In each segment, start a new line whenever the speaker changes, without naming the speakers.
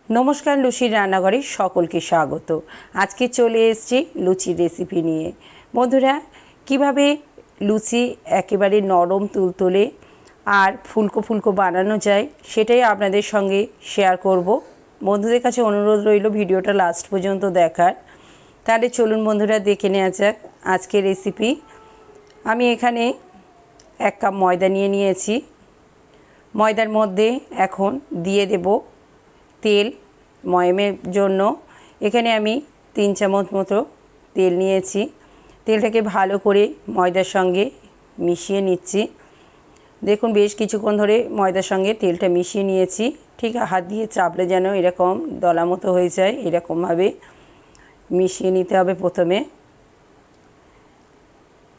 नमस्कार लुचिर रान्नाघरे सकलके स्वागत। आज के चले एसेछि लुचिर रेसिपि निये। बंधुरा किभाबे लुचि एकेबारे नरम तुलतुले और फुलको फुलको बानानो जाए सेटाई आपनादेर संगे शेयर करब। बंधुदेर काछे अनुरोध रइल भिडियोटा लास्ट पर्यन्त देखार। ताहले चलुन बंधुरा देखे नेওয়া যাক आजके रेसिपि। आमी एखाने 1 কাপ मयदा निये निয়েছি। मयदार मध्य एखन दिए देब तेल मयमेर जोन्नो। एखाने आमी 3 चामच मतो तेल निয়েছি। तेलटाके भालो करे मयदार संगे मिशिए निচ্ছি। देखुन बेश किछुक्षण धरे मयदार संगे तेलटा मिशिए निয়েছি। ठीक हाथ दिए चापले जेन एरकम दला मतो हये जाय एरकम भावे मिशिए निते होबे। प्रथमे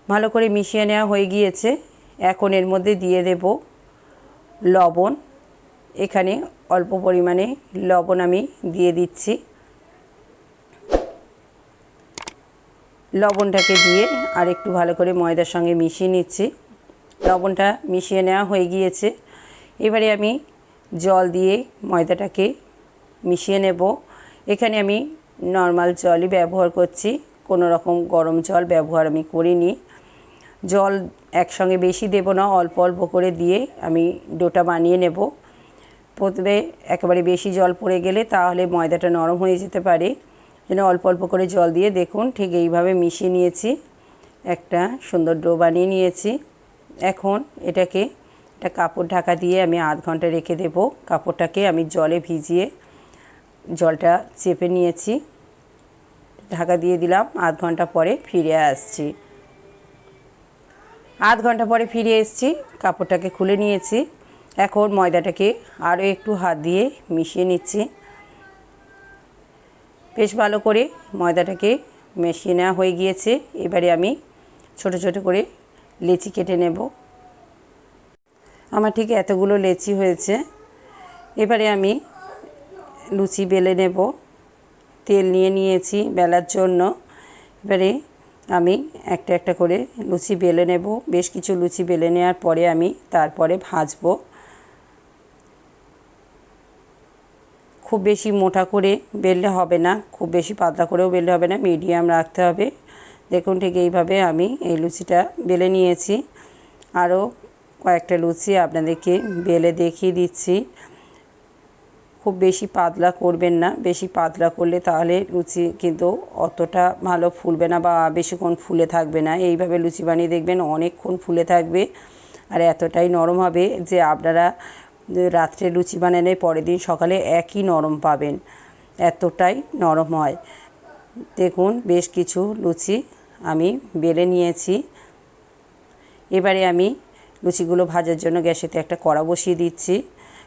भालो करे मिशिए नेওয়া হয়ে গিয়েছে। এখন এর মধ্যে দিয়ে দেব লবণ। এখানে অল্প পরিমাণে লবণ আমি দিয়ে দিচ্ছি। লবণটাকে দিয়ে আর একটু ভালো করে ময়দার সঙ্গে মিশিয়ে নিচ্ছি। লবণটা মিশিয়ে নেওয়া হয়ে গিয়েছে। এবারে আমি জল দিয়ে ময়দাটাকে মিশিয়ে নেব। এখানে আমি নরমাল জলই ব্যবহার করছি, কোনো রকম গরম জল ব্যবহার আমি করিনি। জল একসঙ্গে বেশি দেব না, অল্প অল্প করে দিয়ে আমি ডোটা বানিয়ে নেব। প্রথমে একেবারে বেশি জল পড়ে গেলে তাহলে ময়দাটা নরম হয়ে যেতে পারে। যেন অল্প অল্প করে জল দিয়ে দেখুন ঠিক এইভাবে মিশিয়ে নিয়েছি। একটা সুন্দর ডো বানিয়ে নিয়েছি। এখন এটাকে একটা কাপড় ঢাকা দিয়ে আমি আধ ঘন্টা রেখে দেব। কাপড়টাকে আমি জলে ভিজিয়ে জলটা চেপে নিয়েছি। ঢাকা দিয়ে দিলাম। আধ ঘন্টা পরে ফিরে আসছি। আধ ঘন্টা পরে ফিরে এসেছি। কাপড়টাকে খুলে নিয়েছি। এখন ময়দাটাকে আরও একটু হাত দিয়ে মিশিয়ে নিচ্ছি। বেশ ভালো করে ময়দাটাকে মিশিয়ে নেওয়া হয়ে গিয়েছে। এবারে আমি ছোট ছোট করে লেচি কেটে নেব। আমার ঠিক এতগুলো লেচি হয়েছে। এবারে আমি লুচি বেলে নেব। তেল নিয়ে নিয়েছি বেলার জন্য। এবারে আমি একটা একটা করে লুচি বেলে নেব। বেশ কিছু লুচি বেলে নেওয়ার পরে আমি তারপরে ভাজবো। খুব বেশি মোটা করে বেললে হবে না, খুব বেশি পাতলা করেও বেললে হবে না, মিডিয়াম রাখতে হবে। দেখুন ঠিক এইভাবে আমি এই লুচিটা বেলে নিয়েছি। আরও কয়েকটা লুচি আপনাদেরকে বেলে দেখিয়ে দিচ্ছি। খুব বেশি পাতলা করবেন না, বেশি পাতলা করলে তাহলে লুচি কিন্তু অতটা ভালো ফুলবে না বা বেশিক্ষণ ফুলে থাকবে না। এইভাবে লুচি বানিয়ে দেখবেন অনেকক্ষণ ফুলে থাকবে আর এতটাই নরম হবে যে আপনারা রাত্রে লুচি বানালে পরের দিন সকালে একই নরম পাবেন, এতটাই নরম হয়। দেখুন বেশ কিছু লুচি আমি বেলে নিয়েছি। এবারে আমি লুচিগুলো ভাজার জন্য গ্যাসেতে একটা কড়া বসিয়ে দিচ্ছি।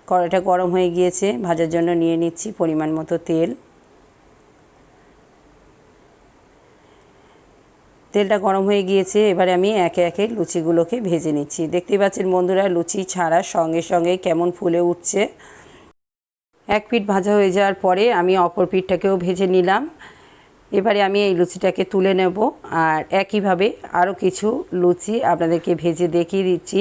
কড়াটা গরম হয়ে গিয়েছে। ভাজার জন্য নিয়ে নিচ্ছি পরিমাণ মতো তেল। তেলটা গরম হয়ে গিয়েছে। এবারে আমি একে একে লুচিগুলোকে ভেজে নিচ্ছি। দেখতেই পাচ্ছেন বন্ধুরা লুচি ছাড়ার সঙ্গে সঙ্গে কেমন ফুলে উঠছে। এক পিঠ ভাজা হয়ে যাওয়ার পরে আমি অপর পিঠটাকেও ভেজে নিলাম। এবারে আমি এই লুচিটাকে তুলে নেব আর একইভাবে আরও কিছু লুচি আপনাদেরকে ভেজে দেখিয়ে দিচ্ছি।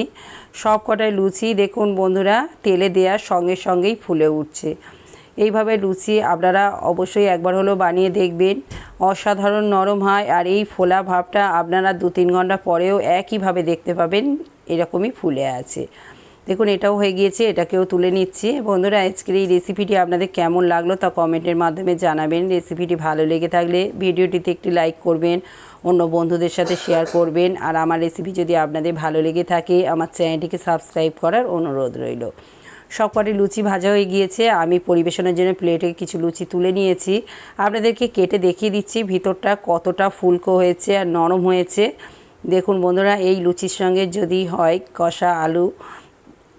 সব কটাই লুচি দেখুন বন্ধুরা তেলে দেওয়ার সঙ্গে সঙ্গেই ফুলে উঠছে। এইভাবে লুচি আপনারা অবশ্যই একবার হলেও বানিয়ে দেখবেন, অসাধারণ নরম হয় আর এই ফোলা ভাবটা আপনারা 2-3 ঘন্টা পরেও একইভাবে দেখতে পাবেন এরকমই ফুলে আছে। দেখুন এটাও হয়ে গিয়েছে, এটাকেও তুলে নিচ্ছি। বন্ধুরা আজকের এই রেসিপিটি আপনাদের কেমন লাগলো তা কমেন্টের মাধ্যমে জানাবেন। রেসিপিটি ভালো লেগে থাকলে ভিডিওটিতে একটি লাইক করবেন, অন্য বন্ধুদের সাথে শেয়ার করবেন আর আমার রেসিপি যদি আপনাদের ভালো লেগে থাকে আমার চ্যানেলটিকে সাবস্ক্রাইব করার অনুরোধ রইল। সবকটি লুচি ভাজা হয়ে গিয়েছে। আমি পরিবেশনের জন্য প্লেটে কিছু লুচি তুলে নিয়েছি। আপনাদেরকে কেটে দেখিয়ে দিচ্ছি ভিতরটা কতটা ফুলকো হয়েছে আর নরম হয়েছে। দেখুন বন্ধুরা এই লুচির সঙ্গে যদি হয় কষা আলু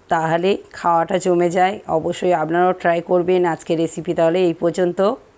তাহলে খাওয়াটা জমে যায়। অবশ্যই আপনারাও ট্রাই করবেন। আজকের রেসিপি তাহলে এই পর্যন্ত।